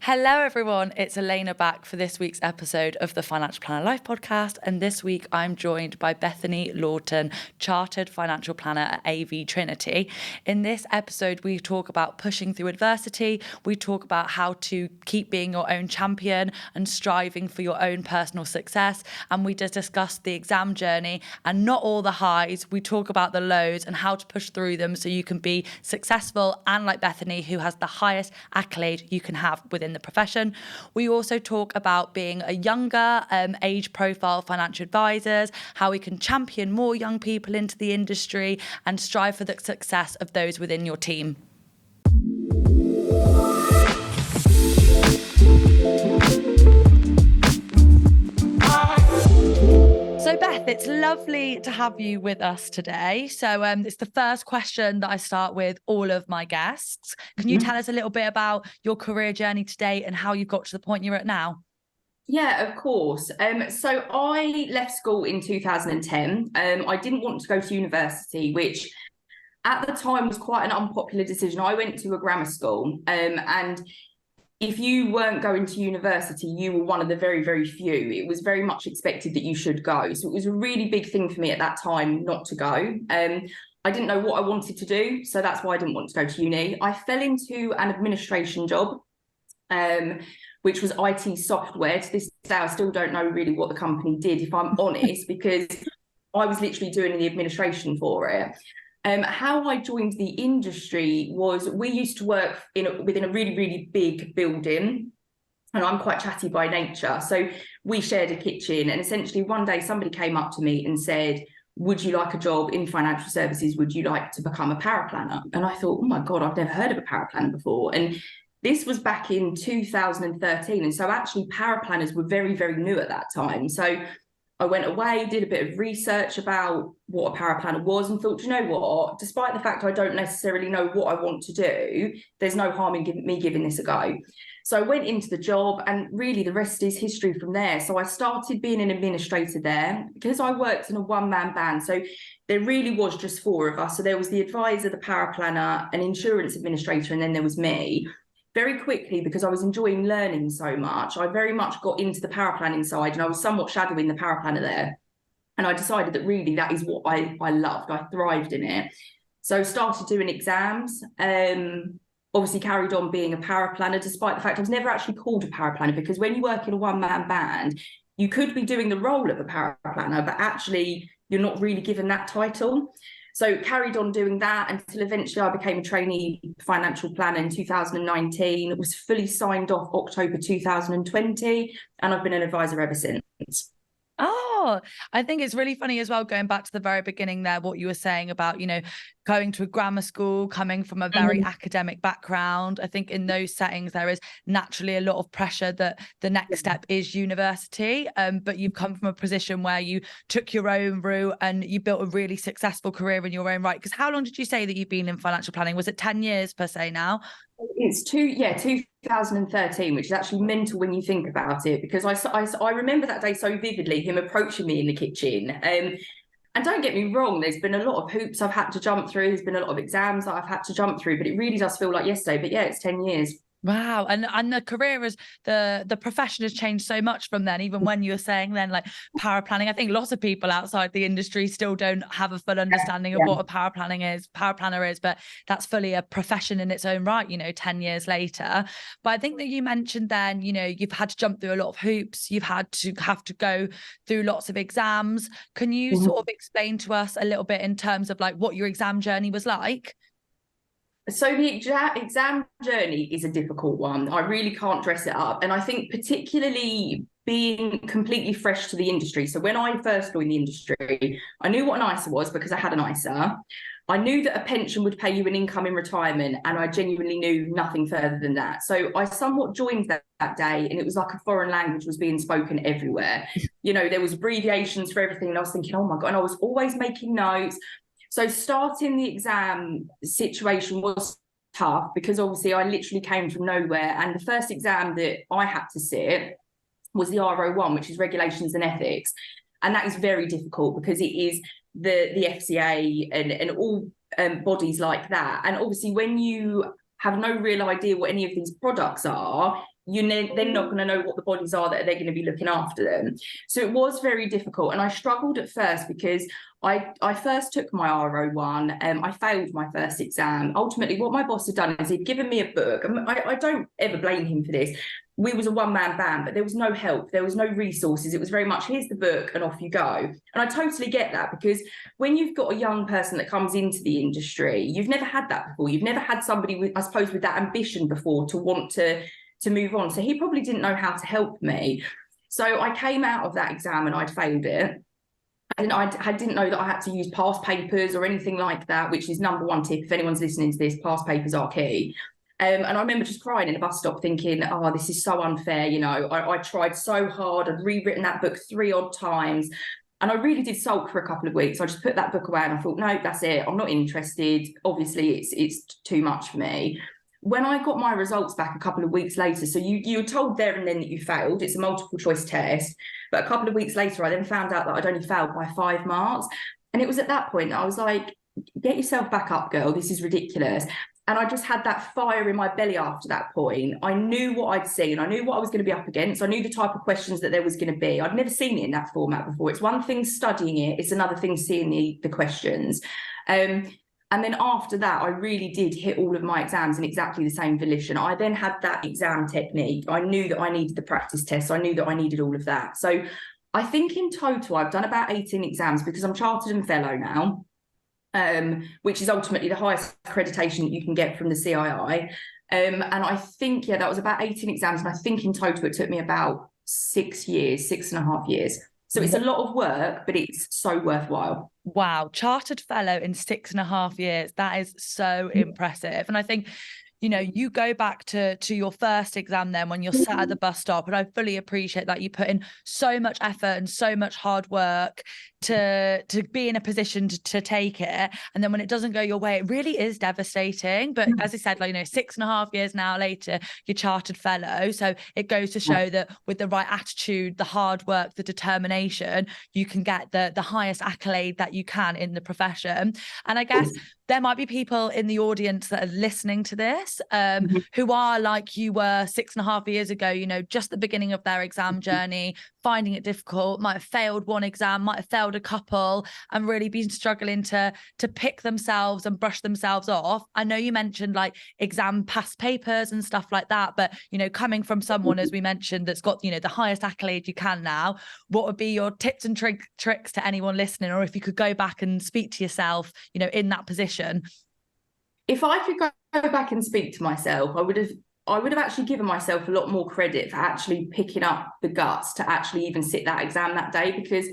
Hello, everyone. It's Elena back for this week's episode of the Financial Planner Life podcast. And this week I'm joined by Bethany Lawton, Chartered Financial Planner at AV Trinity. In this episode, we talk about pushing through adversity. We talk about how to keep being your own champion and striving for your own personal success. And we just discuss the exam journey and not all the highs. We talk about the lows and how to push through them so you can be successful and like Bethany, who has the highest accolade you can have within the profession. We also talk about being a younger age profile financial advisors, how we can champion more young people into the industry and strive for the success of those within your team. So Beth, it's lovely to have you with us today. So it's the first question that I start with all of my guests. Can you tell us a little bit about your career journey today and how you've got to the point you're at now? Yeah, of course. So I left school in 2010. I didn't want to go to university, which at the time was quite an unpopular decision. I went to a grammar school, and if you weren't going to university, you were one of the very, very few. It was very much expected that you should go. So it was a really big thing for me at that time not to go. I didn't know what I wanted to do, so that's why I didn't want to go to uni. I fell into an administration job, which was IT software. To this day, I still don't know really what the company did, if I'm honest, because I was literally doing the administration for it. How I joined the industry was we used to work within a really, really big building, and I'm quite chatty by nature. So we shared a kitchen, and essentially one day somebody came up to me and said, would you like a job in financial services? Would you like to become a paraplanner? And I thought, oh my God, I've never heard of a paraplanner before. And this was back in 2013. And so actually paraplanners were very, very new at that time. So I went away, did a bit of research about what a paraplanner was and thought, you know what, despite the fact I don't necessarily know what I want to do, there's no harm in me giving this a go. So I went into the job and really the rest is history from there. So I started being an administrator there because I worked in a one-man band. So there really was just four of us. So there was the advisor, the paraplanner, an insurance administrator, and then there was me. Very quickly, because I was enjoying learning so much, I very much got into the paraplanning side and I was somewhat shadowing the paraplanner there. And I decided that really that is what I loved. I thrived in it. So started doing exams, obviously carried on being a paraplanner, despite the fact I was never actually called a paraplanner, because when you work in a one-man band, you could be doing the role of a paraplanner, but actually you're not really given that title. So carried on doing that until eventually I became a trainee financial planner in 2019. It was fully signed off October 2020, and I've been an advisor ever since. Oh, I think it's really funny as well, going back to the very beginning there, what you were saying about, going to a grammar school, coming from a very academic background. I think in those settings, there is naturally a lot of pressure that the next step is university. But you've come from a position where you took your own route and you built a really successful career in your own right. Because how long did you say that you've been in financial planning? Was it 10 years per se now? It's 2013, which is actually mental when you think about it, because I remember that day so vividly, him approaching me in the kitchen. And don't get me wrong, there's been a lot of hoops I've had to jump through. There's been a lot of exams that I've had to jump through, but it really does feel like yesterday. But yeah, it's 10 years. Wow. And the career is the profession has changed so much from then, even when you were saying then like paraplanning. I think lots of people outside the industry still don't have a full understanding of what a paraplanner is, but that's fully a profession in its own right, 10 years later. But I think that you mentioned then, you've had to jump through a lot of hoops, you've had to go through lots of exams. Can you sort of explain to us a little bit in terms of like what your exam journey was like? So the exam journey is a difficult one. I really can't dress it up. And I think particularly being completely fresh to the industry. So when I first joined the industry, I knew what an ISA was because I had an ISA. I knew that a pension would pay you an income in retirement, and I genuinely knew nothing further than that. So I somewhat joined that day, and it was like a foreign language was being spoken everywhere. There was abbreviations for everything, and I was thinking, oh my God, and I was always making notes. So starting the exam situation was tough because obviously I literally came from nowhere. And the first exam that I had to sit was the RO1, which is regulations and ethics. And that is very difficult because it is the FCA and all bodies like that. And obviously when you have no real idea what any of these products are, they're not going to know what the bodies are that they're going to be looking after them. So it was very difficult, and I struggled at first because I first took my RO1, I failed my first exam. Ultimately, what my boss had done is he'd given me a book, and I don't ever blame him for this. We was a one-man band, but there was no help, there was no resources. It was very much, here's the book and off you go. And I totally get that, because when you've got a young person that comes into the industry, you've never had that before. You've never had somebody with, I suppose, with that ambition before to want to move on. So he probably didn't know how to help me. So I came out of that exam and I'd failed it. And I didn't know that I had to use past papers or anything like that, which is number one tip. If anyone's listening to this, past papers are key. And I remember just crying in a bus stop thinking, oh, this is so unfair. You know, I tried so hard. I'd rewritten that book 3 odd times. And I really did sulk for a couple of weeks. I just put that book away and I thought, no, that's it. I'm not interested. Obviously, it's too much for me. When I got my results back a couple of weeks later, so you're told there and then that you failed. It's a multiple choice test. But a couple of weeks later, I then found out that I'd only failed by 5 marks. And it was at that point that I was like, get yourself back up, girl. This is ridiculous. And I just had that fire in my belly after that point. I knew what I'd seen. I knew what I was going to be up against. I knew the type of questions that there was going to be. I'd never seen it in that format before. It's one thing studying it. It's another thing seeing the questions. And then after that, I really did hit all of my exams in exactly the same volition. I then had that exam technique. I knew that I needed the practice tests. I knew that I needed all of that. So I think in total, I've done about 18 exams because I'm chartered and fellow now. Which is ultimately the highest accreditation that you can get from the CII. And I think, that was about 18 exams. And I think in total, it took me about 6 years, 6.5 years. So it's a lot of work, but it's so worthwhile. Wow. Chartered fellow in 6.5 years. That is so impressive. And I think, you go back to your first exam then when you're sat at the bus stop, and I fully appreciate that you put in so much effort and so much hard work to be in a position to take it. And then when it doesn't go your way, it really is devastating. But as I said, 6.5 years now later, you're chartered fellow. So it goes to show that with the right attitude, the hard work, the determination, you can get the highest accolade that you can in the profession. And I guess there might be people in the audience that are listening to this who are like you were 6.5 years ago, just the beginning of their exam journey, finding it difficult, might have failed one exam, might have failed a couple, and really been struggling to pick themselves and brush themselves off. I know you mentioned exam past papers and stuff like that, but coming from someone, as we mentioned, that's got the highest accolade you can now, what would be your tips and tricks to anyone listening, or if you could go back and speak to yourself in that position? If I could go back and speak to myself, I would have actually given myself a lot more credit for actually picking up the guts to actually even sit that exam that day. Because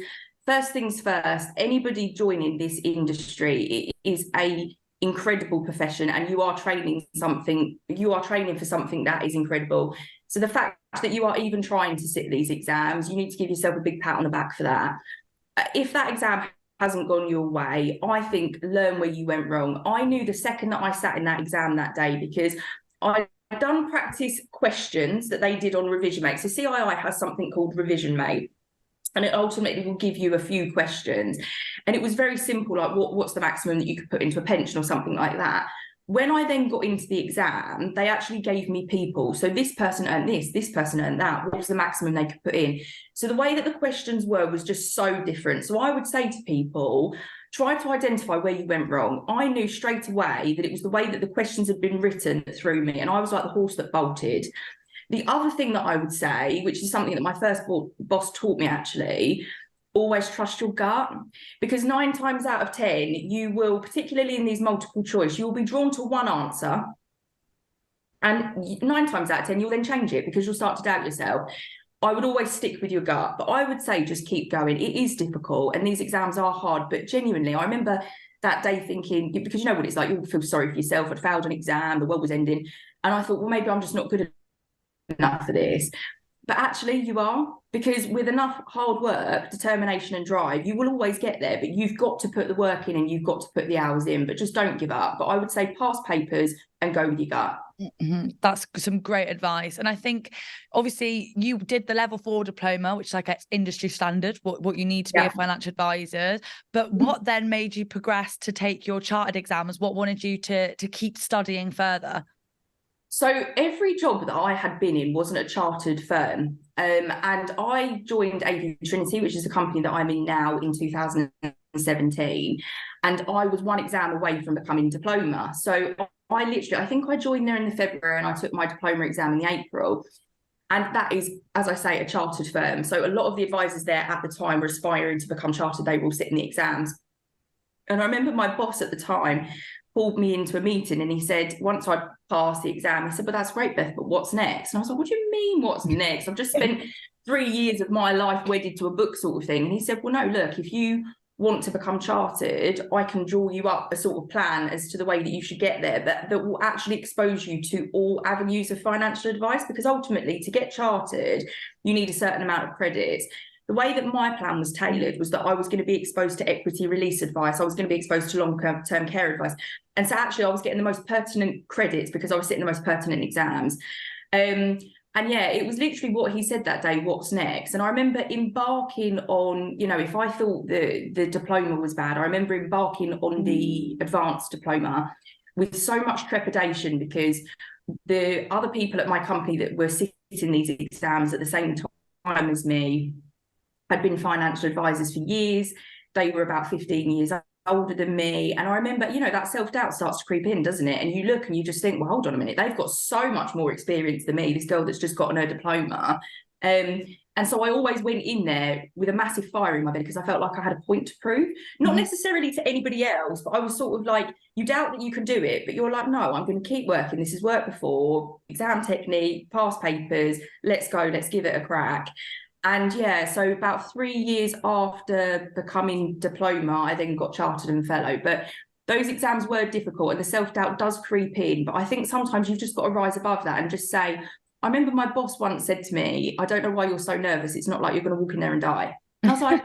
first things first, anybody joining this industry, it is a incredible profession, and you are training for something that is incredible. So the fact that you are even trying to sit these exams, you need to give yourself a big pat on the back for that. If that exam hasn't gone your way, I think learn where you went wrong. I knew the second that I sat in that exam that day, because I'd done practice questions that they did on Revision Mate. So CII has something called Revision Mate, and it ultimately will give you a few questions. And it was very simple, like what's the maximum that you could put into a pension or something like that. When I then got into the exam, they actually gave me people. So this person earned this person earned that. What was the maximum they could put in? So the way that the questions were was just so different. So I would say to people, try to identify where you went wrong. I knew straight away that it was the way that the questions had been written that threw me. And I was like the horse that bolted. The other thing that I would say, which is something that my first boss taught me actually, always trust your gut, because 9 times out of 10, you will, particularly in these multiple choice, you'll be drawn to one answer. And 9 times out of 10, you'll then change it because you'll start to doubt yourself. I would always stick with your gut, but I would say just keep going. It is difficult and these exams are hard, but genuinely, I remember that day thinking, because you know what it's like, you'll feel sorry for yourself. I'd failed an exam, the world was ending. And I thought, well, maybe I'm just not good enough for this. But actually you are, because with enough hard work, determination and drive, you will always get there, but you've got to put the work in and you've got to put the hours in, but just don't give up. But I would say pass papers and go with your gut. Mm-hmm. That's some great advice. And I think obviously you did the level 4 diploma, which is like industry standard, what you need to be a financial advisor. But what then made you progress to take your chartered exams? What wanted you to keep studying further? So every job that I had been in wasn't a chartered firm. And I joined AV Trinity, which is a company that I'm in now, in 2017. And I was one exam away from becoming diploma. So I think I joined there in the February and I took my diploma exam in the April. And that is, as I say, a chartered firm. So a lot of the advisors there at the time were aspiring to become chartered. They will sit in the exams. And I remember my boss at the time called me into a meeting and he said, once I passed the exam, he said, "But that's great, Beth, but what's next?" And I was like, "What do you mean, what's next? I've just spent 3 years of my life wedded to a book," sort of thing. And he said, "Well, no, look, if you want to become chartered, I can draw you up a sort of plan as to the way that you should get there, but that will actually expose you to all avenues of financial advice, because ultimately to get chartered, you need a certain amount of credits." The way that my plan was tailored was that I was going to be exposed to equity release advice. I was going to be exposed to long-term care advice. And so actually I was getting the most pertinent credits because I was sitting the most pertinent exams. And yeah, it was literally what he said that day, "What's next?" And I remember embarking on, if I thought the diploma was bad, I remember embarking on the advanced diploma with so much trepidation, because the other people at my company that were sitting these exams at the same time as me had been financial advisors for years. They were about 15 years older than me. And I remember, that self-doubt starts to creep in, doesn't it? And you look and you just think, well, hold on a minute, they've got so much more experience than me, this girl that's just gotten her diploma. And so I always went in there with a massive fire in my belly because I felt like I had a point to prove, not necessarily to anybody else, but I was sort of like, you doubt that you can do it, but you're like, no, I'm going to keep working. This has worked before. Exam technique, past papers, let's go, let's give it a crack. And yeah, so about 3 years after becoming diploma, I then got chartered and fellow. But those exams were difficult and the self-doubt does creep in. But I think sometimes you've just got to rise above that and just say, I remember my boss once said to me, "I don't know why you're so nervous. It's not like you're going to walk in there and die." And I was like,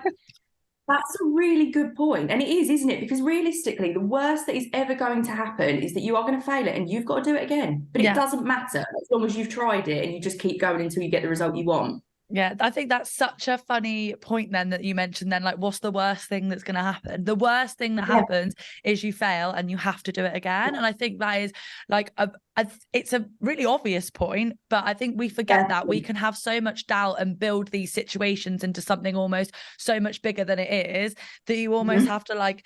that's a really good point. And it is, isn't it? Because realistically, the worst that is ever going to happen is that you are going to fail it and you've got to do it again. But it doesn't matter as long as you've tried it and you just keep going until you get the result you want. Yeah, I think that's such a funny point then that you mentioned then, like, what's the worst thing that's going to happen? The worst thing that happens is you fail and you have to do it again. And I think that is like, it's a really obvious point, but I think we forget that we can have so much doubt and build these situations into something almost so much bigger than it is, that you almost have to like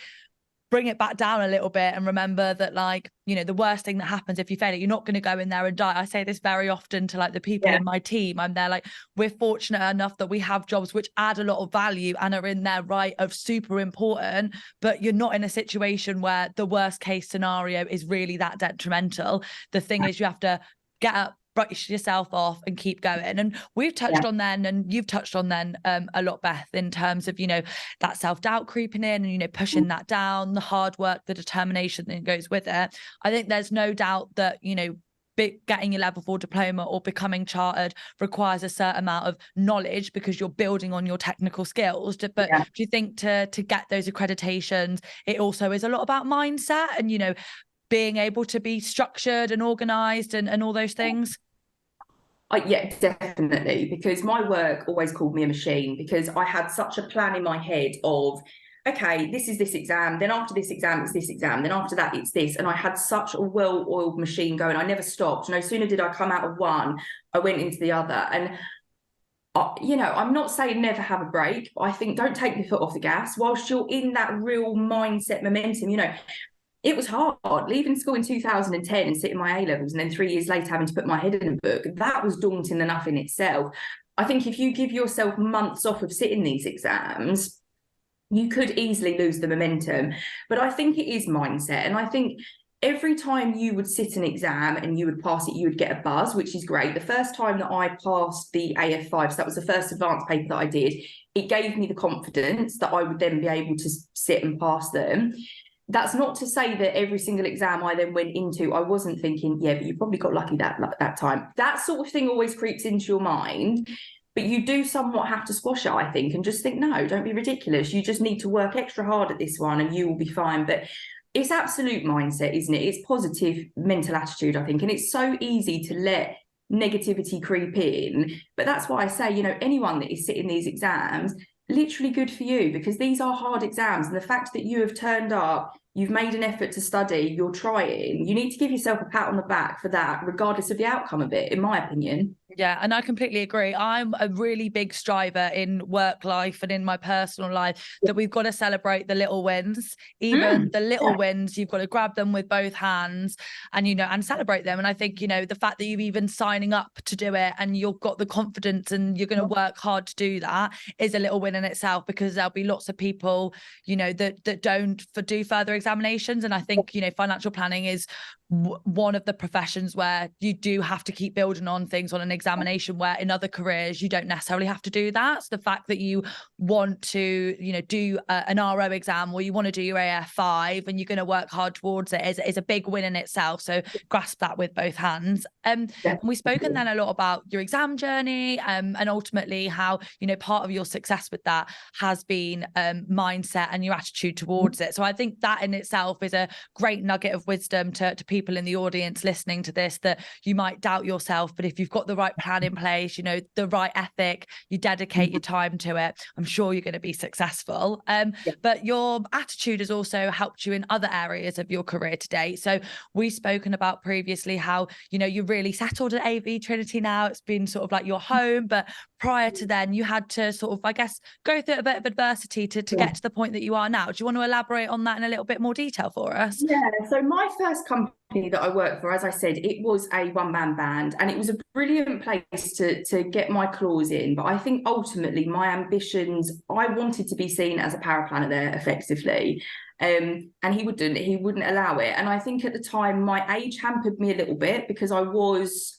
bring it back down a little bit and remember that, like, the worst thing that happens if you fail it, you're not going to go in there and die. I say this very often to like the people in my team. I'm there like, we're fortunate enough that we have jobs which add a lot of value and are in their right of super important, but you're not in a situation where the worst case scenario is really that detrimental. The thing is, you have to get up, brush yourself off and keep going. And we've touched on then, and you've touched on then a lot, Beth, in terms of, that self-doubt creeping in and, pushing that down, the hard work, the determination that goes with it. I think there's no doubt that, getting your level 4 diploma or becoming chartered requires a certain amount of knowledge because you're building on your technical skills. But do you think to get those accreditations, it also is a lot about mindset and, being able to be structured and organized and all those things? Yeah, definitely, because my work always called me a machine, because I had such a plan in my head of, okay, this is this exam, then after this exam, it's this exam, then after that, it's this. And I had such a well-oiled machine going. I never stopped. No sooner did I come out of one, I went into the other. And, I'm not saying never have a break, but I think don't take your foot off the gas whilst you're in that real mindset momentum. It was hard leaving school in 2010 and sitting my A-levels and then 3 years later having to put my head in a book. That was daunting enough in itself. I think if you give yourself months off of sitting these exams, you could easily lose the momentum. But I think it is mindset. And I think every time you would sit an exam and you would pass it, you would get a buzz, which is great. The first time that I passed the AF5, so that was the first advanced paper that I did, it gave me the confidence that I would then be able to sit and pass them. That's not to say that every single exam I then went into, I wasn't thinking, yeah, but you probably got lucky that time. That sort of thing always creeps into your mind, but you do somewhat have to squash it, I think, and just think, no, don't be ridiculous. You just need to work extra hard at this one and you will be fine. But it's absolute mindset, isn't it? It's positive mental attitude, I think. And it's so easy to let negativity creep in. But that's why I say, anyone that is sitting these exams, literally good for you, because these are hard exams. And the fact that you have turned up, you've made an effort to study, you're trying, you need to give yourself a pat on the back for that, regardless of the outcome of it, in my opinion. Yeah, and I completely agree. I'm a really big striver in work life and in my personal life that we've got to celebrate the little wins. Even the little wins, you've got to grab them with both hands and, and celebrate them. And I think, the fact that you've even signing up to do it and you've got the confidence and you're going to work hard to do that is a little win in itself, because there'll be lots of people, that don't do further examinations. And I think, financial planning is one of the professions where you do have to keep building on things on an examination, where in other careers you don't necessarily have to do that. So the fact that you want to do an RO exam, or you want to do your AF5 and you're going to work hard towards it is a big win in itself. So grasp that with both hands. And we've spoken then a lot about your exam journey, and ultimately how part of your success with that has been mindset and your attitude towards it. So I think that in itself is a great nugget of wisdom to people in the audience listening to this, that you might doubt yourself, but if you've got the right plan in place, the right ethic, you dedicate your time to it, I'm sure you're going to be successful. But your attitude has also helped you in other areas of your career today. So we've spoken about previously how you're really settled at AV Trinity now. It's been sort of like your home, but prior to then you had to sort of, I guess, go through a bit of adversity to get to the point that you are now. Do you want to elaborate on that in a little bit more detail for us? Yeah, so my first company that I worked for, as I said, it was a one-man band, and it was a brilliant place to get my claws in. But I think ultimately my ambitions, I wanted to be seen as a paraplanner there effectively. And he wouldn't allow it. And I think at the time my age hampered me a little bit, because I was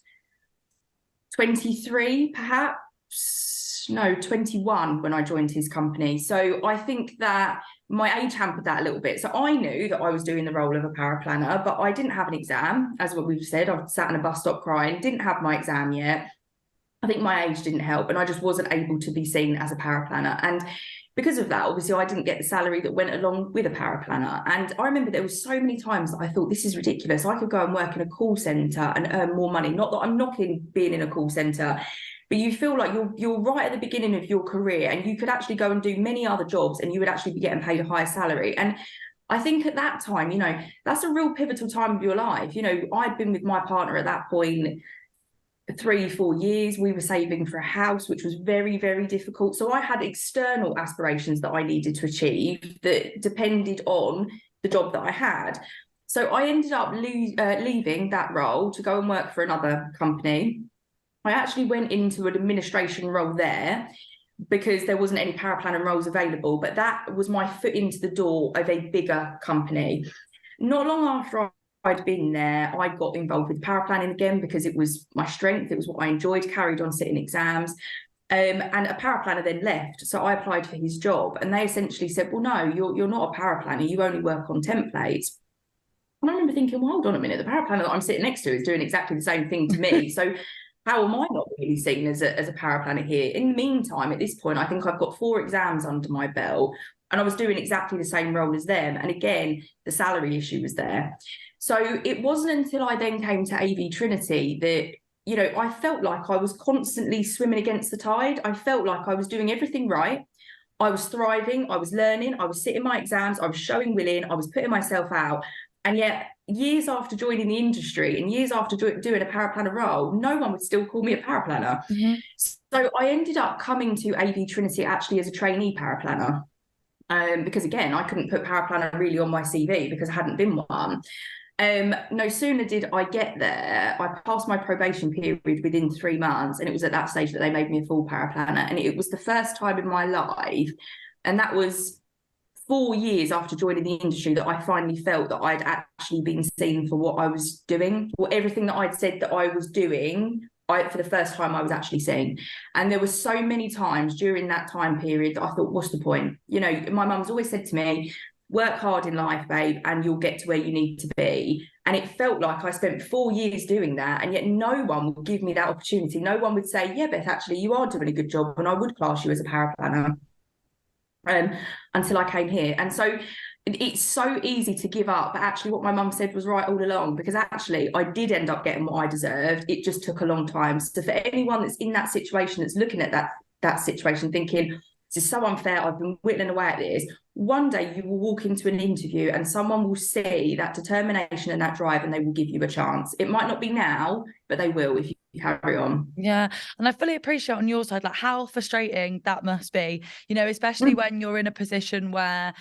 23, perhaps, no, 21 when I joined his company. So I think that my age hampered that a little bit. So I knew that I was doing the role of a paraplanner, but I didn't have an exam. As what we've said, I sat in a bus stop crying, didn't have my exam yet. I think my age didn't help, and I just wasn't able to be seen as a paraplanner. And because of that, obviously, I didn't get the salary that went along with a paraplanner. And I remember there was so many times that I thought, this is ridiculous. I could go and work in a call centre and earn more money. Not that I'm knocking being in a call centre, but you feel like you're right at the beginning of your career, and you could actually go and do many other jobs and you would actually be getting paid a higher salary. And I think at that time, that's a real pivotal time of your life. I'd been with my partner at that point 3-4 years. We were saving for a house, which was very, very difficult. So I had external aspirations that I needed to achieve that depended on the job that I had. So I ended up leaving that role to go and work for another company. I actually went into an administration role there because there wasn't any paraplanner roles available, but that was my foot into the door of a bigger company. Not long after I'd been there, I got involved with paraplanning again because it was my strength. It was what I enjoyed, carried on sitting exams. And a paraplanner then left. So I applied for his job, and they essentially said, well, no, you're not a paraplanner. You only work on templates. And I remember thinking, well, hold on a minute. The paraplanner that I'm sitting next to is doing exactly the same thing to me. So how am I not really seen as a paraplanner here? In the meantime, at this point, I think I've got 4 exams under my belt, and I was doing exactly the same role as them. And again, the salary issue was there. So it wasn't until I then came to AV Trinity that, I felt like I was constantly swimming against the tide. I felt like I was doing everything right. I was thriving. I was learning. I was sitting my exams. I was showing willing. I was putting myself out. And yet, years after joining the industry and years after doing a paraplanner role, no one would still call me a paraplanner. Mm-hmm. So I ended up coming to AV Trinity actually as a trainee paraplanner. Because again, I couldn't put paraplanner really on my CV because I hadn't been one. No sooner did I get there, I passed my probation period within 3 months, and it was at that stage that they made me a full paraplanner. And it was the first time in my life, and that was 4 years after joining the industry, that I finally felt that I'd actually been seen for what I was doing, or everything that I'd said that I was doing. For the first time, I was actually seen. And there were so many times during that time period that I thought, what's the point? My mum's always said to me, work hard in life, babe, and you'll get to where you need to be. And it felt like I spent 4 years doing that, and yet no one would give me that opportunity. No one would say, yeah, Beth, actually, you are doing a good job, and I would class you as a paraplanner. Until I came here. And so it's so easy to give up, but actually what my mum said was right all along, because actually I did end up getting what I deserved. It just took a long time. So for anyone that's in that situation, that's looking at that situation thinking, this is so unfair. I've been whittling away at this. One day you will walk into an interview and someone will see that determination and that drive, and they will give you a chance. It might not be now, but they will if you carry on. Yeah. And I fully appreciate on your side, like how frustrating that must be, especially when you're in a position where,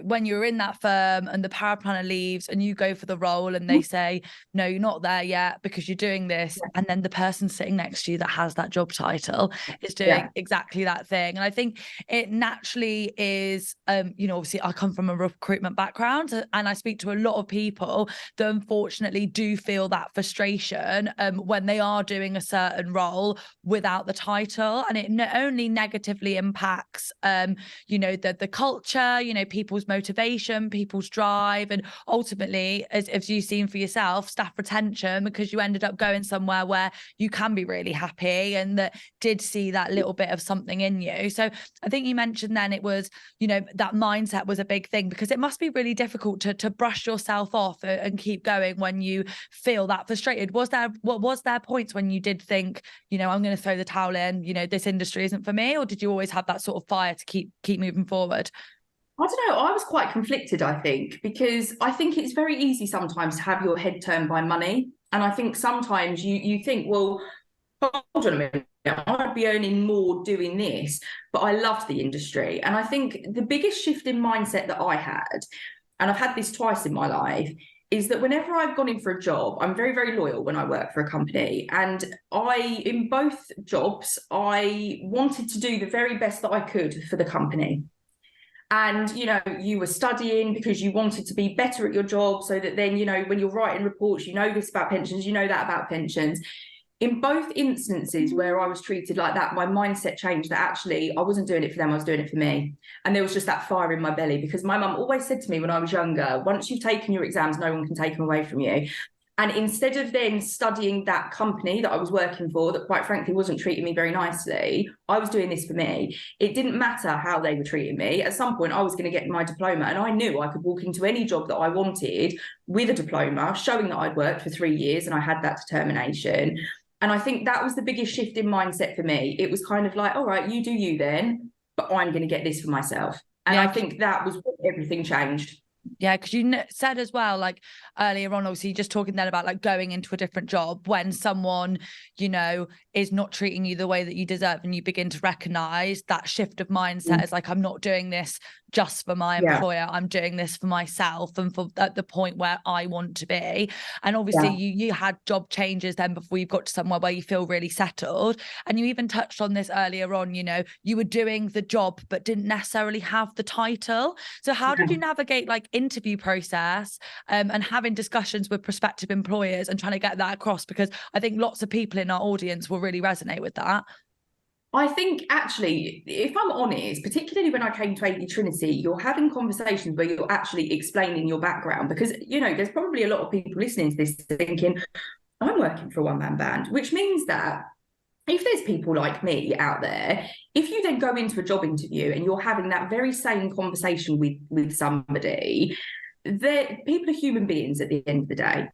when you're in that firm and the paraplanner leaves and you go for the role and they say, no, you're not there yet because you're doing this. And then the person sitting next to you that has that job title is doing exactly that thing. And I think it naturally is, obviously I come from a recruitment background and I speak to a lot of people that unfortunately do feel that frustration when they are doing a certain role without the title, and it not only negatively impacts the culture, people's motivation, people's drive, and ultimately, as you've seen for yourself, staff retention, because you ended up going somewhere where you can be really happy and that did see that little bit of something in you. So I think you mentioned then it was, that mindset was a big thing, because it must be really difficult to brush yourself off and keep going when you feel that frustrated. Was there points when you did think, I'm going to throw the towel in, this industry isn't for me? Or did you always have that sort of fire to keep moving forward? I don't know. I was quite conflicted, I think, because I think it's very easy sometimes to have your head turned by money. And I think sometimes you think, well, hold on a minute, I'd be earning more doing this, but I loved the industry. And I think the biggest shift in mindset that I had, and I've had this twice in my life, is that whenever I've gone in for a job, I'm very, very loyal when I work for a company. And in both jobs, I wanted to do the very best that I could for the company. And, you were studying because you wanted to be better at your job so that then, when you're writing reports, this about pensions, that about pensions. In both instances where I was treated like that, my mindset changed, that actually I wasn't doing it for them, I was doing it for me. And there was just that fire in my belly, because my mum always said to me when I was younger, once you've taken your exams, no one can take them away from you. And instead of then studying that company that I was working for, that quite frankly wasn't treating me very nicely, I was doing this for me. It didn't matter how they were treating me. At some point, I was going to get my diploma, and I knew I could walk into any job that I wanted with a diploma, showing that I'd worked for 3 years and I had that determination. And I think that was the biggest shift in mindset for me. It was kind of like, all right, you do you then, but I'm going to get this for myself. And I think that was when everything changed. Yeah, because you said as well, like earlier on, obviously just talking then about like going into a different job when someone, is not treating you the way that you deserve, and you begin to recognize that shift of mindset as like, I'm not doing this just for my employer, I'm doing this for myself and for at the point where I want to be. And obviously you had job changes then before you got to somewhere where you feel really settled. And you even touched on this earlier on, you were doing the job but didn't necessarily have the title. So how did you navigate like interview process and having discussions with prospective employers and trying to get that across? Because I think lots of people in our audience will really resonate with that. I think actually, if I'm honest, particularly when I came to AV Trinity, you're having conversations where you're actually explaining your background, because, there's probably a lot of people listening to this thinking, I'm working for a one-man band, which means that if there's people like me out there, if you then go into a job interview and you're having that very same conversation with somebody, people are human beings at the end of the day.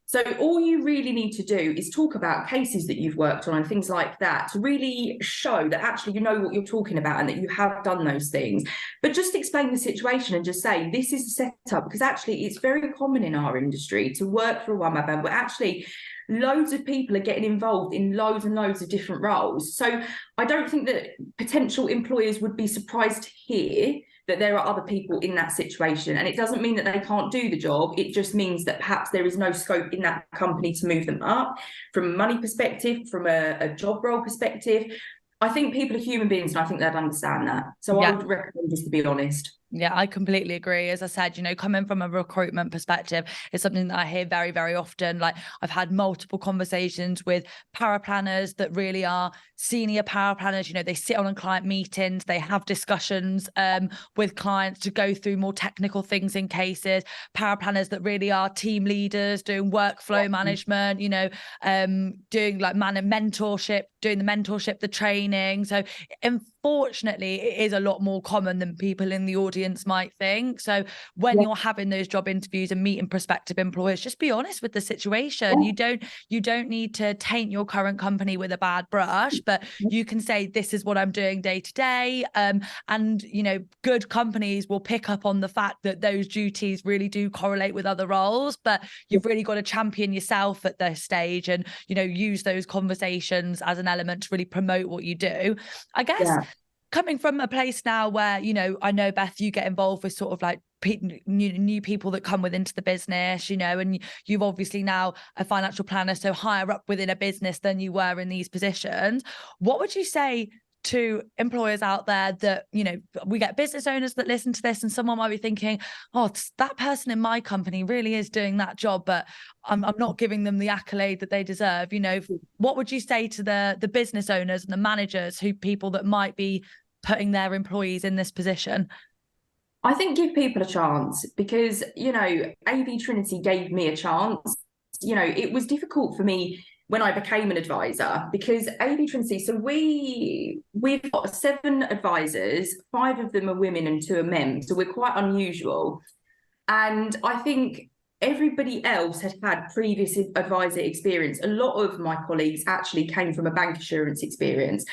So all you really need to do is talk about cases that you've worked on and things like that to really show that actually you know what you're talking about and that you have done those things. But just explain the situation and just say, this is the setup, because actually it's very common in our industry to work for a one-man band where actually loads of people are getting involved in loads and loads of different roles. So I don't think that potential employers would be surprised to hear that there are other people in that situation. And it doesn't mean that they can't do the job. It just means that perhaps there is no scope in that company to move them up from a money perspective, from a job role perspective. I think people are human beings, and I think they'd understand that. So I would recommend just to be honest. Yeah, I completely agree. As I said, coming from a recruitment perspective, it's something that I hear very, very often. Like I've had multiple conversations with paraplanners that really are senior paraplanners. They sit on client meetings, they have discussions with clients to go through more technical things in cases. Paraplanners that really are team leaders, doing workflow management, doing like mentorship, doing the mentorship, the training. So unfortunately, it is a lot more common than people in the audience might think. So when you're having those job interviews and meeting prospective employers, just be honest with the situation. You don't need to taint your current company with a bad brush, but you can say, this is what I'm doing day to day. And, you know, good companies will pick up on the fact that those duties really do correlate with other roles, but you've really got to champion yourself at this stage and, you know, use those conversations as an element to really promote what you do. I guess coming from a place now where, you know, I know, Beth, you get involved with sort of like new people that come into the business, you know, and you've obviously now a financial planner, so higher up within a business than you were in these positions. What would you say to employers out there that, you know, we get business owners that listen to this and someone might be thinking, oh, that person in my company really is doing that job, but I'm not giving them the accolade that they deserve. You know, what would you say to the business owners and the managers, people that might be putting their employees in this position? I think give people a chance, because, you know, AV Trinity gave me a chance. You know, it was difficult for me when I became an advisor, because AV Trinity, so we've got 7 advisors, 5 of them are women and 2 are men. So we're quite unusual. And I think everybody else had had previous advisor experience. A lot of my colleagues actually came from a bank assurance experience.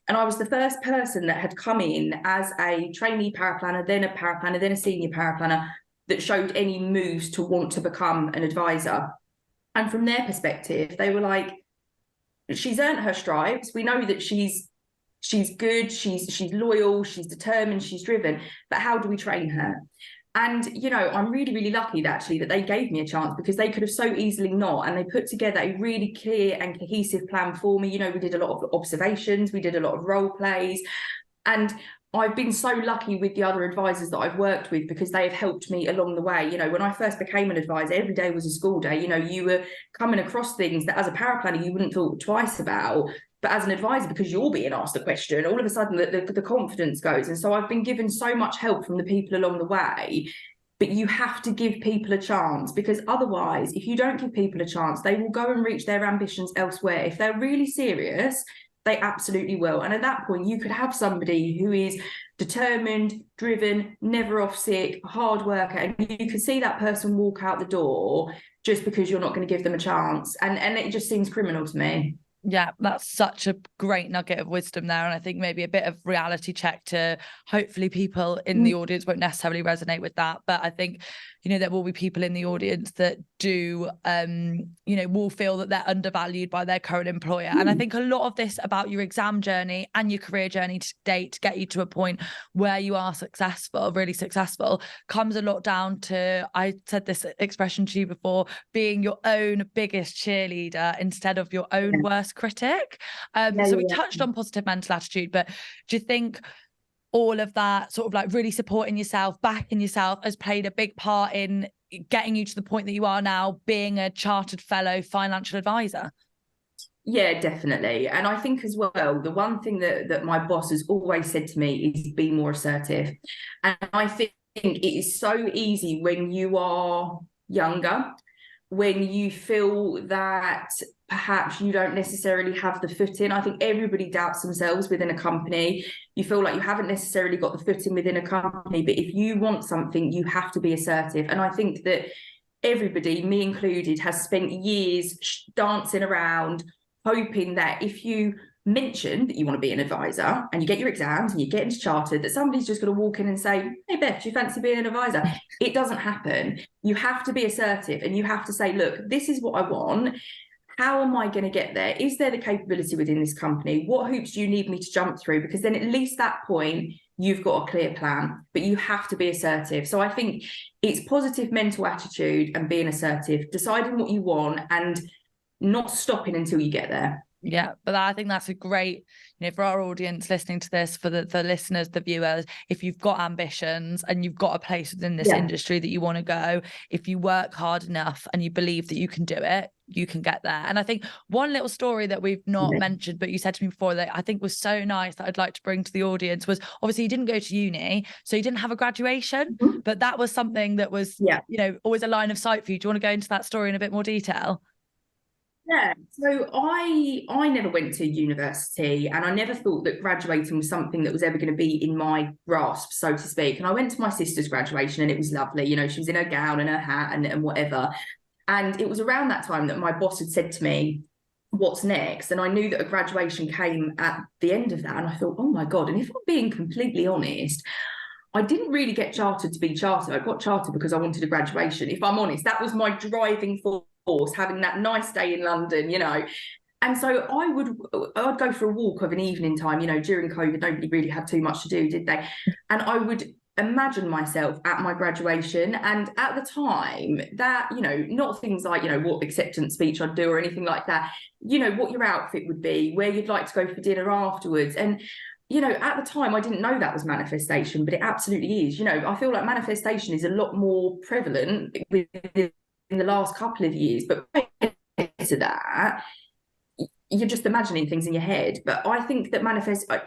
And I was the first person that had come in as a trainee paraplanner, then a paraplanner, then a senior paraplanner, that showed any moves to want to become an advisor. And from their perspective, they were like, she's earned her stripes. We know that she's good, she's loyal, she's determined, she's driven, but how do we train her? And, you know, I'm really, really lucky actually that they gave me a chance, because they could have so easily not. And they put together a really clear and cohesive plan for me. You know, we did a lot of observations, we did a lot of role plays. And I've been so lucky with the other advisors that I've worked with, because they have helped me along the way. You know, when I first became an advisor, every day was a school day. You know, you were coming across things that as a paraplanner, you wouldn't thought twice about. But as an advisor, because you're being asked a question, all of a sudden the confidence goes. And so I've been given so much help from the people along the way. But you have to give people a chance, because otherwise, if you don't give people a chance, they will go and reach their ambitions elsewhere. If they're really serious, they absolutely will. And at that point, you could have somebody who is determined, driven, never off sick, hard worker, and you could see that person walk out the door just because you're not going to give them a chance. And it just seems criminal to me. Yeah, that's such a great nugget of wisdom there. And I think maybe a bit of reality check to hopefully people in the audience won't necessarily resonate with that. But I think, you know, there will be people in the audience that do, you know, will feel that they're undervalued by their current employer. And I think a lot of this about your exam journey and your career journey to date to get you to a point where you are successful, really successful, comes a lot down to, I said this expression to you before, being your own biggest cheerleader instead of your own worst critic. So we touched on positive mental attitude, but do you think all of that sort of like really supporting yourself, backing yourself, has played a big part in getting you to the point that you are now, being a chartered fellow financial advisor? Yeah, definitely. And I think as well, the one thing that my boss has always said to me is be more assertive. And I think it is so easy when you are younger, when you feel that perhaps you don't necessarily have the foot in. I think everybody doubts themselves within a company. You feel like you haven't necessarily got the foot in within a company, but if you want something, you have to be assertive. And I think that everybody, me included, has spent years dancing around, hoping that if you mention that you want to be an advisor and you get your exams and you get into chartered, that somebody's just going to walk in and say, hey Beth, do you fancy being an advisor? It doesn't happen. You have to be assertive and you have to say, look, this is what I want. How am I going to get there? Is there the capability within this company? What hoops do you need me to jump through? Because then at least that point, you've got a clear plan, but you have to be assertive. So I think it's positive mental attitude and being assertive, deciding what you want and not stopping until you get there. Yeah, but I think that's a great, you know, for our audience listening to this, for the listeners, the viewers, if you've got ambitions and you've got a place within this industry that you want to go, if you work hard enough and you believe that you can do it, you can get there. And I think one little story that we've not mentioned, but you said to me before that I think was so nice that I'd like to bring to the audience was, obviously you didn't go to uni, so you didn't have a graduation, but that was something that was, you know, always a line of sight for you. Do you want to go into that story in a bit more detail? Yeah, so I never went to university, and I never thought that graduating was something that was ever going to be in my grasp, so to speak. And I went to my sister's graduation, and it was lovely. You know, she was in her gown and her hat and whatever. And it was around that time that my boss had said to me, "What's next?" And I knew that a graduation came at the end of that, and I thought, "Oh my God!" And if I'm being completely honest, I didn't really get chartered to be chartered. I got chartered because I wanted a graduation. If I'm honest, that was my driving force, having that nice day in London, you know. And so I'd go for a walk of an evening time, you know, during COVID, nobody really had too much to do, did they? And I would imagine myself at my graduation. And at the time, that, you know, not things like, you know, what acceptance speech I'd do or anything like that, you know, what your outfit would be, where you'd like to go for dinner afterwards. And you know, at the time, I didn't know that was manifestation, but it absolutely is. You know, I feel like manifestation is a lot more prevalent in the last couple of years. But to that, you're just imagining things in your head. But I think that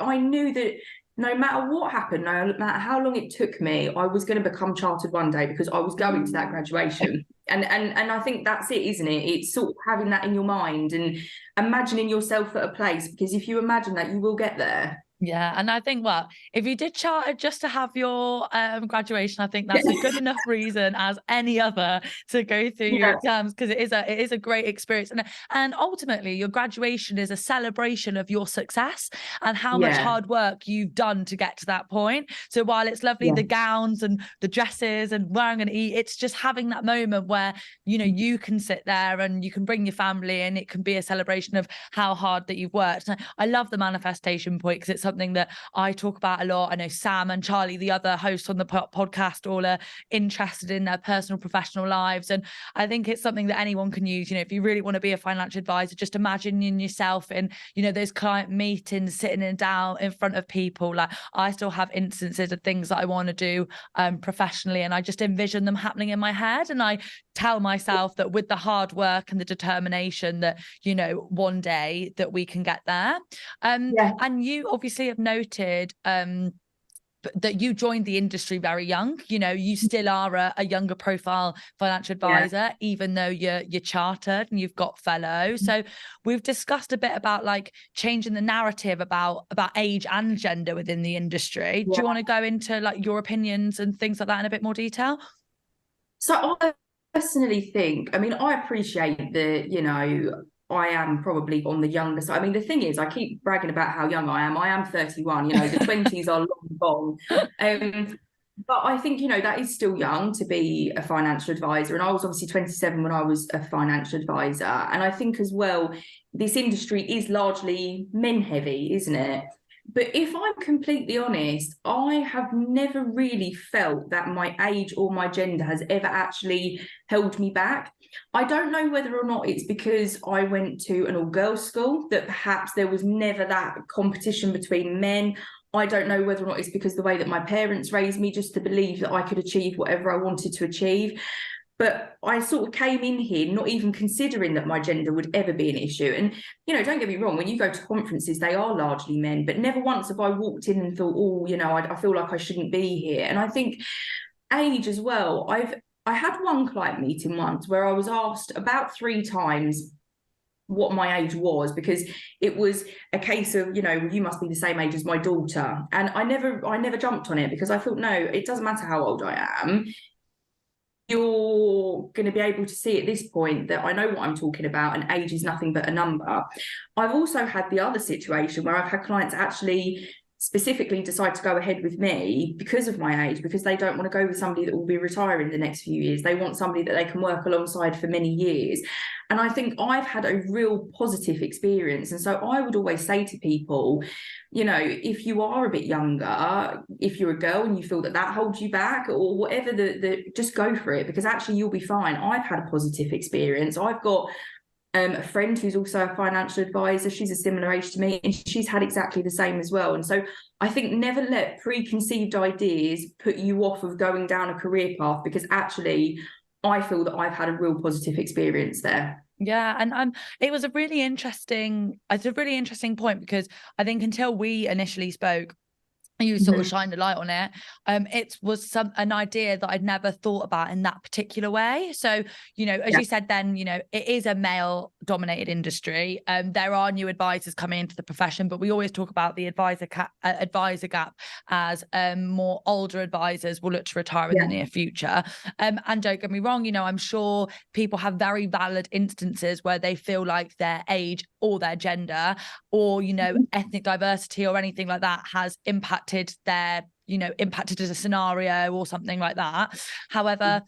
I knew that no matter what happened, no matter how long it took me, I was going to become chartered one day because I was going to that graduation. And I think that's it, isn't it? It's sort of having that in your mind and imagining yourself at a place, because if you imagine that, you will get there. Yeah, and I think, well, if you did charter just to have your graduation, I think that's a good enough reason as any other to go through your exams, because it is a great experience, and ultimately your graduation is a celebration of your success and how much hard work you've done to get to that point. So while it's lovely, the gowns and the dresses and where I'm going to eat, it's just having that moment where, you know, you can sit there and you can bring your family and it can be a celebration of how hard that you've worked. And I love the manifestation point because it's something that I talk about a lot. I know Sam and Charlie, the other hosts on the podcast, all are interested in their personal professional lives, and I think it's something that anyone can use. You know, if you really want to be a financial advisor, just imagining yourself in, you know, those client meetings, sitting down in front of people. Like, I still have instances of things that I want to do professionally, and I just envision them happening in my head, and I tell myself that with the hard work and the determination that, you know, one day that we can get there. And you obviously have noted that you joined the industry very young. You know, you still are a younger profile financial advisor, even though you're chartered and you've got fellow. So we've discussed a bit about like changing the narrative about age and gender within the industry. Do you want to go into like your opinions and things like that in a bit more detail? So I personally think, I mean, I appreciate that, you know, I am probably on the younger side. I mean, the thing is, I keep bragging about how young I am. I am 31, you know, the 20s are long gone. But I think, you know, that is still young to be a financial advisor. And I was obviously 27 when I was a financial advisor. And I think as well, this industry is largely men heavy, isn't it? But if I'm completely honest, I have never really felt that my age or my gender has ever actually held me back. I don't know whether or not it's because I went to an all-girls school, that perhaps there was never that competition between men. I don't know whether or not it's because the way that my parents raised me, just to believe that I could achieve whatever I wanted to achieve. But I sort of came in here not even considering that my gender would ever be an issue. And, you know, don't get me wrong, when you go to conferences, they are largely men, but never once have I walked in and thought, oh, you know, I feel like I shouldn't be here. And I think age as well. I had one client meeting once where I was asked about 3 times what my age was, because it was a case of, you know, you must be the same age as my daughter. And I never jumped on it, because I thought, no, it doesn't matter how old I am. You're going to be able to see at this point that I know what I'm talking about, and age is nothing but a number. I've also had the other situation where I've had clients actually specifically decide to go ahead with me because of my age, because they don't want to go with somebody that will be retiring the next few years. They want somebody that they can work alongside for many years. And I think I've had a real positive experience. And so I would always say to people, you know, if you are a bit younger, if you're a girl and you feel that that holds you back or whatever, just go for it, because actually you'll be fine. I've had a positive experience. I've got a friend who's also a financial advisor. She's a similar age to me, and she's had exactly the same as well. And so I think never let preconceived ideas put you off of going down a career path, because actually I feel that I've had a real positive experience there. Yeah, and it was a really interesting point, because I think until we initially spoke, you sort of shine the light on it. It was an idea that I'd never thought about in that particular way. So, as you said, then, it is a male dominated industry. There are new advisors coming into the profession, but we always talk about the advisor gap as more older advisors will look to retire in the near future. And don't get me wrong, I'm sure people have very valid instances where they feel like their age or their gender or, ethnic diversity or anything like that has impacted as a scenario or something like that. However,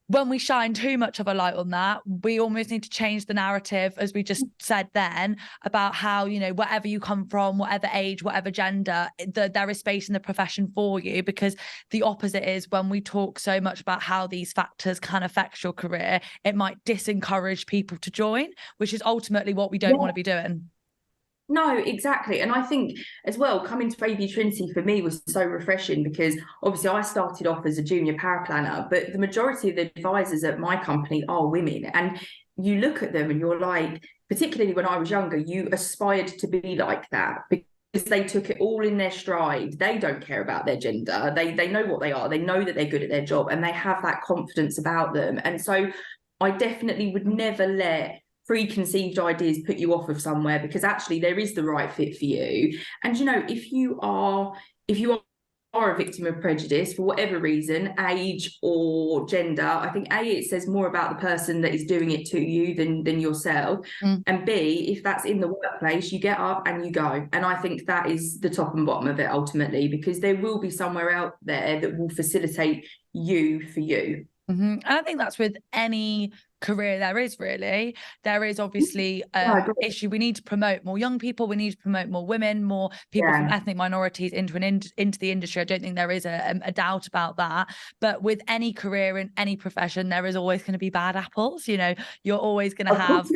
when we shine too much of a light on that, we almost need to change the narrative, as we just said then, about how, whatever you come from, whatever age, whatever gender, there is space in the profession for you. Because the opposite is when we talk so much about how these factors can affect your career, it might disencourage people to join, which is ultimately what we don't want to be doing. No, exactly. And I think as well, coming to AV Trinity for me was so refreshing because obviously I started off as a junior paraplanner, but the majority of the advisors at my company are women. And you look at them and you're like, particularly when I was younger, you aspired to be like that because they took it all in their stride. They don't care about their gender. They know what they are. They know that they're good at their job and they have that confidence about them. And so I definitely would never let preconceived ideas put you off of somewhere because actually there is the right fit for you. And if you are a victim of prejudice for whatever reason, age or gender, I think it says more about the person that is doing it to you than yourself. And B, if that's in the workplace, you get up and you go. And I think that is the top and bottom of it ultimately, because there will be somewhere out there that will facilitate you for you. And I think that's with any career there is obviously issue. We need to promote more young people, we need to promote more women, more people from ethnic minorities into the industry. I don't think there is a doubt about that, but with any career in any profession there is always going to be bad apples. You're always going to have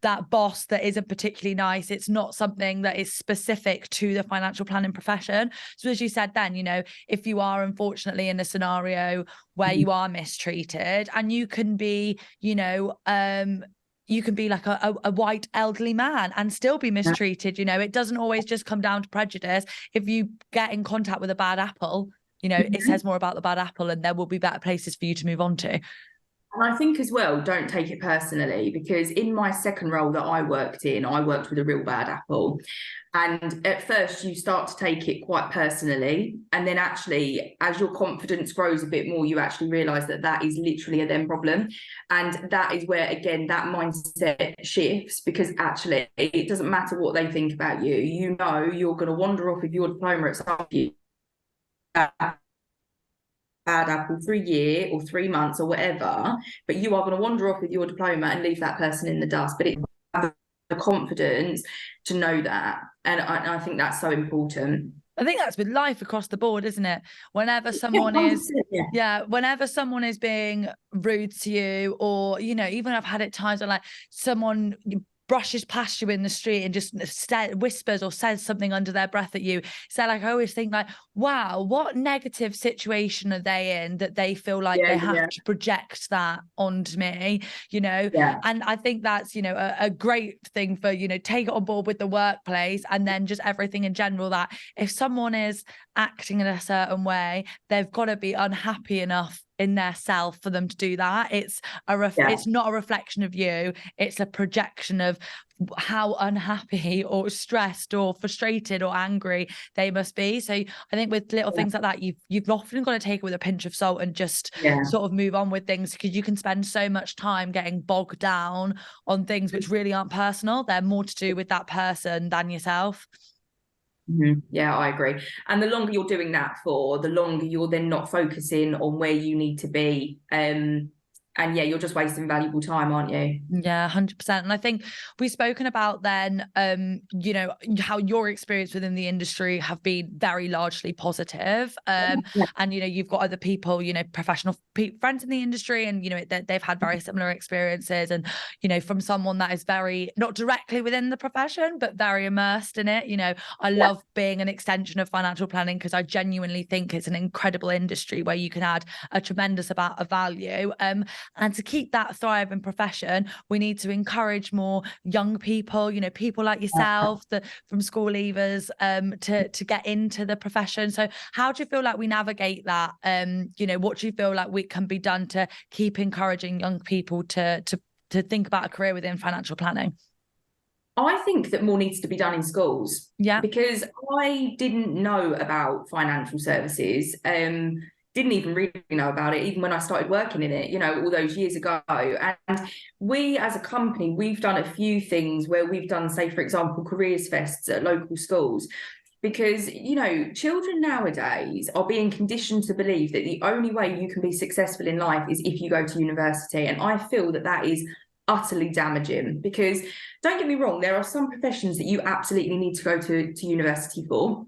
that boss that isn't particularly nice. It's not something that is specific to the financial planning profession. So as you said then, if you are unfortunately in a scenario where you are mistreated, and you can be you can be like a white elderly man and still be mistreated. It doesn't always just come down to prejudice. If you get in contact with a bad apple, it says more about the bad apple, and there will be better places for you to move on to. And I think as well, don't take it personally, because in my second role that I worked with a real bad apple. And at first you start to take it quite personally. And then actually, as your confidence grows a bit more, you actually realise that is literally a them problem. And that is where, again, that mindset shifts, because actually it doesn't matter what they think about you. You're going to wander off with your diploma at some point. Bad apple for a year or 3 months or whatever, but you are going to wander off with your diploma and leave that person in the dust. But it's the confidence to know that, and I think that's so important. I think that's with life across the board, isn't it? Whenever someone whenever someone is being rude to you, or even I've had it times where like someone brushes past you in the street and just whispers or says something under their breath at you. So like, I always think like, wow, what negative situation are they in that they feel like they have to project that onto me, And I think that's, a great thing for, take it on board with the workplace, and then just everything in general, that if someone is acting in a certain way, they've got to be unhappy enough in their self for them to do that. It's not a reflection of you, it's a projection of how unhappy or stressed or frustrated or angry they must be. So I think with little things like that, you've often got to take it with a pinch of salt and just sort of move on with things, because you can spend so much time getting bogged down on things which really aren't personal. They're more to do with that person than yourself. Yeah, I agree. And the longer you're doing that for, the longer you're then not focusing on where you need to be. And you're just wasting valuable time, aren't you? Yeah, 100%. And I think we've spoken about then, how your experience within the industry have been very largely positive. And, you've got other people, professional friends in the industry, and, they've had very similar experiences. And, from someone that is very, not directly within the profession, but very immersed in it, I love being an extension of financial planning, because I genuinely think it's an incredible industry where you can add a tremendous amount of value. And to keep that thriving profession, we need to encourage more young people, people like yourself, from school leavers, to get into the profession. So how do you feel like we navigate that? What do you feel like we can be done to keep encouraging young people to think about a career within financial planning? I think that more needs to be done in schools. Yeah. Because I didn't know about financial services, didn't even really know about it, even when I started working in it, all those years ago. And we, as a company, we've done a few things where we've done, say, for example, careers fests at local schools. Because, children nowadays are being conditioned to believe that the only way you can be successful in life is if you go to university. And I feel that that is utterly damaging, because don't get me wrong, there are some professions that you absolutely need to go to university for,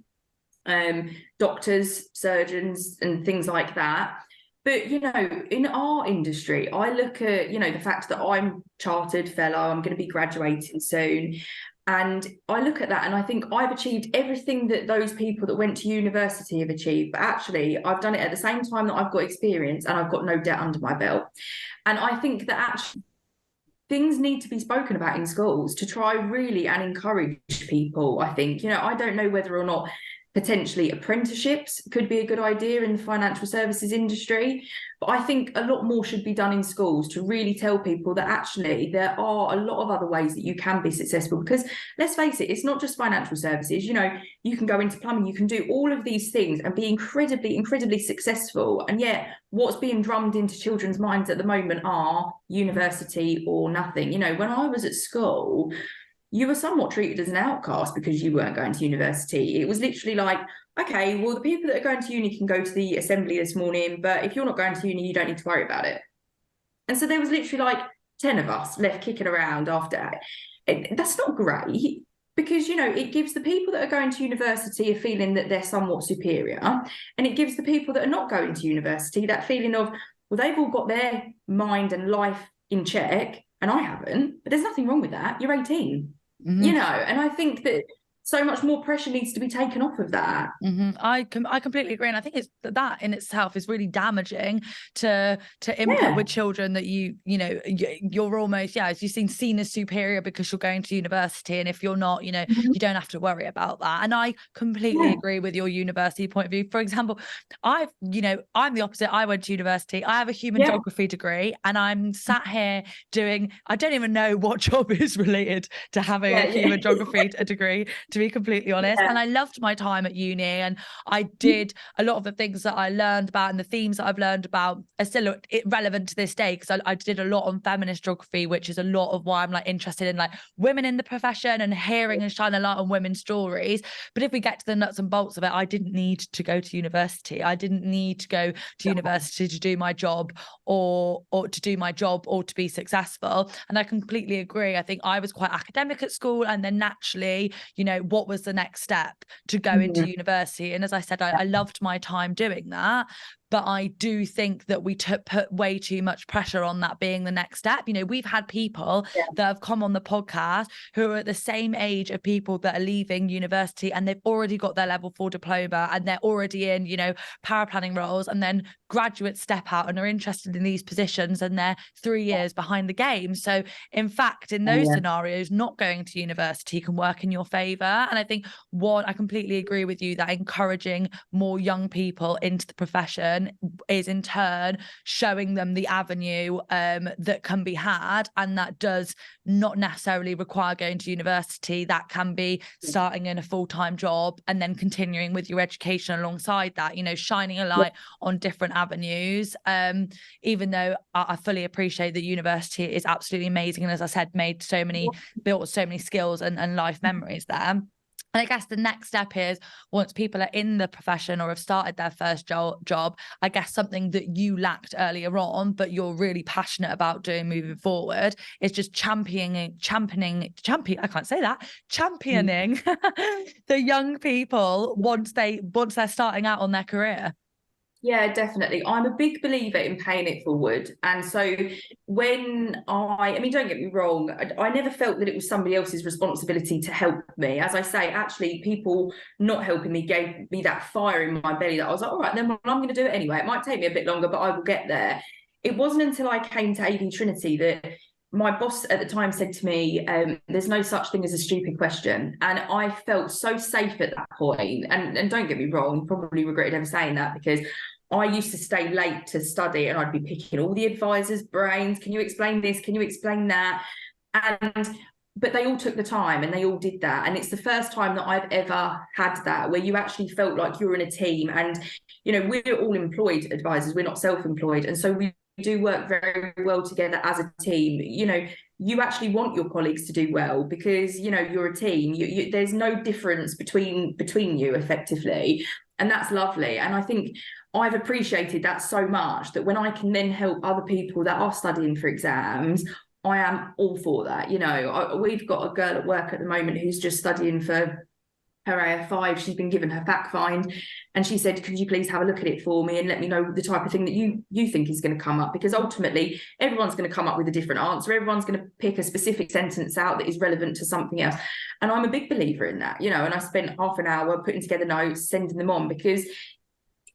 doctors, surgeons, and things like that. But in our industry, I look at the fact that I'm chartered fellow, I'm going to be graduating soon, and I look at that and I think I've achieved everything that those people that went to university have achieved, but actually I've done it at the same time that I've got experience and I've got no debt under my belt. And I think that actually things need to be spoken about in schools to try really and encourage people. I think, I don't know whether or not potentially apprenticeships could be a good idea in the financial services industry, but I think a lot more should be done in schools to really tell people that actually there are a lot of other ways that you can be successful. Because let's face it, it's not just financial services. You can go into plumbing, you can do all of these things and be incredibly successful. And yet what's being drummed into children's minds at the moment are university or nothing. When I was at school, you were somewhat treated as an outcast because you weren't going to university. It was literally like, okay, well, the people that are going to uni can go to the assembly this morning, but if you're not going to uni, you don't need to worry about it. And so there was literally like 10 of us left kicking around after. That's not great, because, it gives the people that are going to university a feeling that they're somewhat superior. And it gives the people that are not going to university that feeling of, well, they've all got their mind and life in check and I haven't. But there's nothing wrong with that. You're 18. And I think that so much more pressure needs to be taken off of that. I completely agree, and I think it's that in itself is really damaging to input with children, that you're almost, as you've seen as superior because you're going to university, and if you're not, you don't have to worry about that. And I completely agree with your university point of view. For example, I'm the opposite. I went to university. I have a human geography degree, and I'm sat here doing, I don't even know what job is related to having a human geography degree, to be completely honest. And I loved my time at uni, and I did a lot of the things that I learned about, and the themes that I've learned about are still relevant to this day, because I did a lot on feminist geography, which is a lot of why I'm like interested in like women in the profession and hearing and shining a light on women's stories. But if we get to the nuts and bolts of it, I didn't need to go to university. I didn't need to go to university to do my job or to be successful. And I completely agree. I think I was quite academic at school, and then naturally, what was the next step to go into university? And as I said, I loved my time doing that. But I do think that we put way too much pressure on that being the next step. We've had people that have come on the podcast who are at the same age of people that are leaving university, and they've already got their level 4 diploma, and they're already in, paraplanning roles, and then graduates step out and are interested in these positions, and they're 3 years behind the game. So in fact, in those scenarios, not going to university can work in your favor. And I think I completely agree with you that encouraging more young people into the profession is in turn showing them the avenue that can be had, and that does not necessarily require going to university. That can be starting in a full-time job and then continuing with your education alongside that, shining a light on different avenues. Even though I fully appreciate that university is absolutely amazing, and as I said, built so many skills and life memories there. And I guess the next step is, once people are in the profession or have started their first job, I guess something that you lacked earlier on, but you're really passionate about doing moving forward, is just championing the young people once they're starting out on their career. Yeah, definitely. I'm a big believer in paying it forward. And so when I mean, don't get me wrong, I never felt that it was somebody else's responsibility to help me. As I say, actually, people not helping me gave me that fire in my belly that I was like, all right, then well, I'm going to do it anyway. It might take me a bit longer, but I will get there. it wasn't until I came to AV Trinity that my boss at the time said to me, there's no such thing as a stupid question. And I felt so safe at that point. And don't get me wrong, you probably regretted ever saying that, because I used to stay late to study and I'd be picking all the advisors' brains. Can you explain this? Can you explain that? But they all took the time and they all did that. And it's the first time that I've ever had that, where you actually felt like you're in a team. And, we're all employed advisors, we're not self-employed. And so we do work very well together as a team. You actually want your colleagues to do well because, you're a team. There's no difference between you effectively. And that's lovely. And I think I've appreciated that so much that when I can then help other people that are studying for exams, I am all for that. We've got a girl at work at the moment who's just studying for her AF5. She's been given her fact find, and she said, could you please have a look at it for me and let me know the type of thing that you think is going to come up? Because ultimately everyone's going to come up with a different answer. Everyone's going to pick a specific sentence out that is relevant to something else. And I'm a big believer in that, and I spent half an hour putting together notes, sending them on, because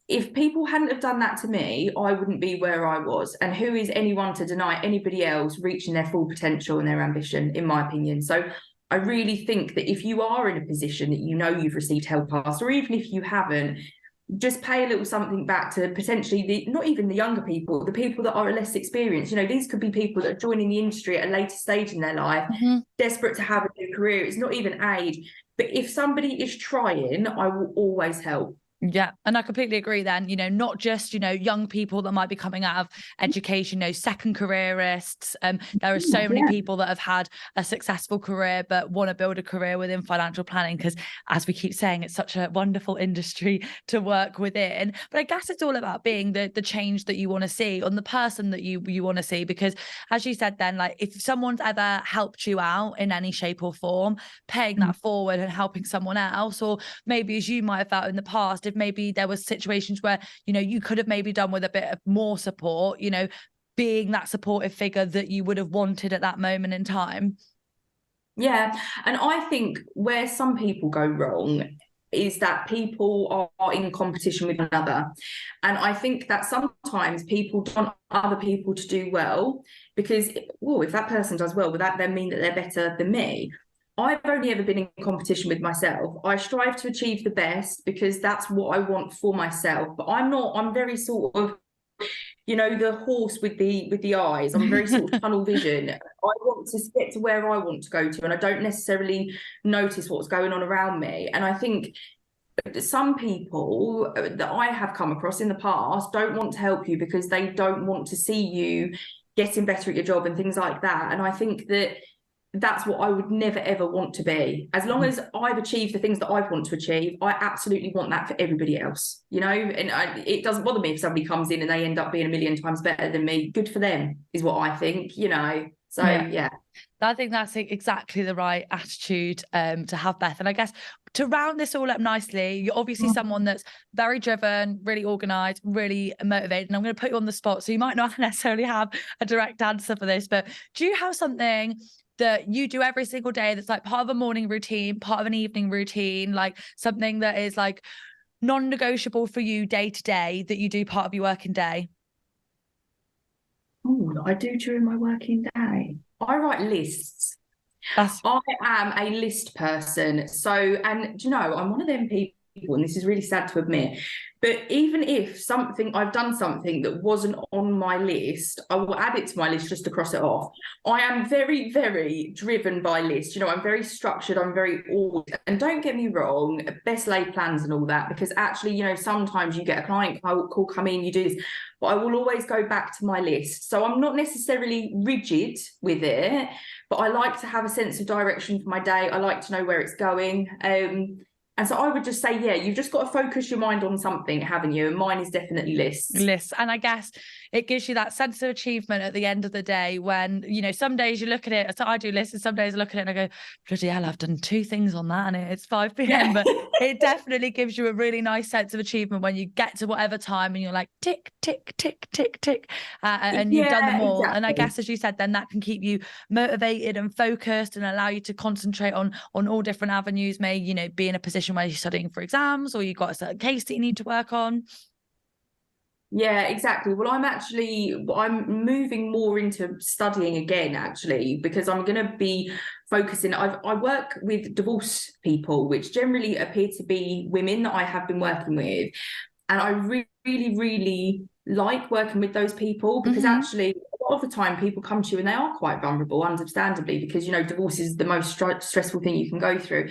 if people hadn't have done that to me, I wouldn't be where I was. And who is anyone to deny anybody else reaching their full potential and their ambition, in my opinion? So I really think that if you are in a position that you've received help past, or even if you haven't, just pay a little something back to potentially not even the younger people, the people that are less experienced. These could be people that are joining the industry at a later stage in their life, desperate to have a new career. It's not even age. But if somebody is trying, I will always help. Yeah, and I completely agree then, not just, young people that might be coming out of education, second careerists. There are so many people that have had a successful career but want to build a career within financial planning, because as we keep saying, it's such a wonderful industry to work within. But I guess it's all about being the change that you want to see on the person that you want to see, because as you said then, like if someone's ever helped you out in any shape or form, paying that forward and helping someone else, or maybe as you might have felt in the past, if maybe there was situations where, you could have maybe done with a bit of more support, being that supportive figure that you would have wanted at that moment in time. Yeah. And I think where some people go wrong is that people are in competition with one another. And I think that sometimes people don't want other people to do well because, if that person does well, would that then mean that they're better than me? I've only ever been in competition with myself. I strive to achieve the best because that's what I want for myself. But I'm very sort of, the horse with the eyes. I'm very sort of tunnel vision. I want to get to where I want to go to, and I don't necessarily notice what's going on around me. And I think some people that I have come across in the past don't want to help you because they don't want to see you getting better at your job and things like that. And I think that's what I would never, ever want to be. As long as I've achieved the things that I want to achieve, I absolutely want that for everybody else, and it doesn't bother me if somebody comes in and they end up being a million times better than me. Good for them is what I think, So, yeah. I think that's exactly the right attitude to have, Beth. And I guess to round this all up nicely, you're obviously someone that's very driven, really organised, really motivated. And I'm going to put you on the spot, so you might not necessarily have a direct answer for this, but do you have something that you do every single day that's like part of a morning routine, part of an evening routine, like something that is like non-negotiable for you day to day that you do part of your working day? Oh, I do during my working day. I write lists. I am a list person. So, and I'm one of them people, and this is really sad to admit, but even if I've done something that wasn't on my list, I will add it to my list just to cross it off. I am very, very driven by lists. I'm very structured. I'm very ordered. And don't get me wrong, best laid plans and all that, because actually, sometimes you get a client call, come in, you do this, but I will always go back to my list. So I'm not necessarily rigid with it, but I like to have a sense of direction for my day. I like to know where it's going. And so I would just say, you've just got to focus your mind on something, haven't you? And mine is definitely lists. Lists. And I guess it gives you that sense of achievement at the end of the day when, some days you look at it. So I do lists, and some days I look at it and I go, bloody hell, I've done 2 things on that and it's 5 p.m. Yeah. But it definitely gives you a really nice sense of achievement when you get to whatever time and you're like, tick, tick, tick, tick, tick. And you've done them all. Exactly. And I guess, as you said, then that can keep you motivated and focused and allow you to concentrate on all different avenues. May, be in a position where you're studying for exams or you've got a certain case that you need to work on. Yeah, exactly. Well, I'm moving more into studying again, actually, because I'm going to be focusing. I work with divorced people, which generally appear to be women that I have been working with. And I really like working with those people because actually a lot of the time people come to you and they are quite vulnerable, understandably, because, divorce is the most stressful thing you can go through.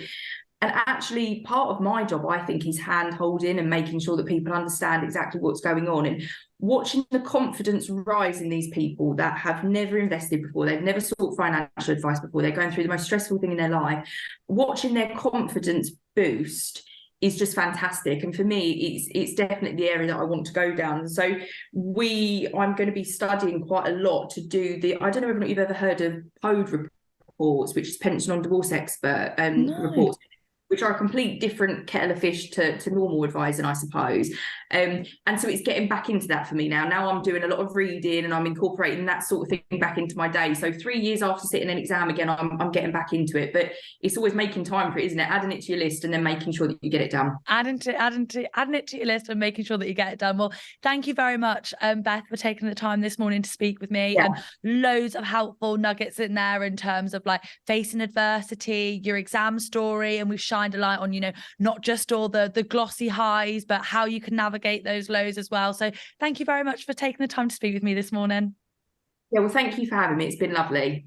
And actually, part of my job, I think, is hand holding and making sure that people understand exactly what's going on and watching the confidence rise in these people that have never invested before. They've never sought financial advice before. They're going through the most stressful thing in their life. Watching their confidence boost is just fantastic. And for me, it's definitely the area that I want to go down. So I'm going to be studying quite a lot to do I don't know if you've ever heard of PODE reports, which is pension on divorce expert reports, which are a complete different kettle of fish to normal advising, I suppose. And so it's getting back into that for me now. Now I'm doing a lot of reading and I'm incorporating that sort of thing back into my day. So 3 years after sitting an exam again, I'm getting back into it. But it's always making time for it, isn't it? Adding it to your list and then making sure that you get it done. Adding it to your list and making sure that you get it done. Well, thank you very much, Beth, for taking the time this morning to speak with me. Yeah. Loads of helpful nuggets in there in terms of like facing adversity, your exam story, and we've shined a light on, not just all the glossy highs, but how you can navigate those lows as well. So thank you very much for taking the time to speak with me this morning. Yeah, well, thank you for having me. It's been lovely.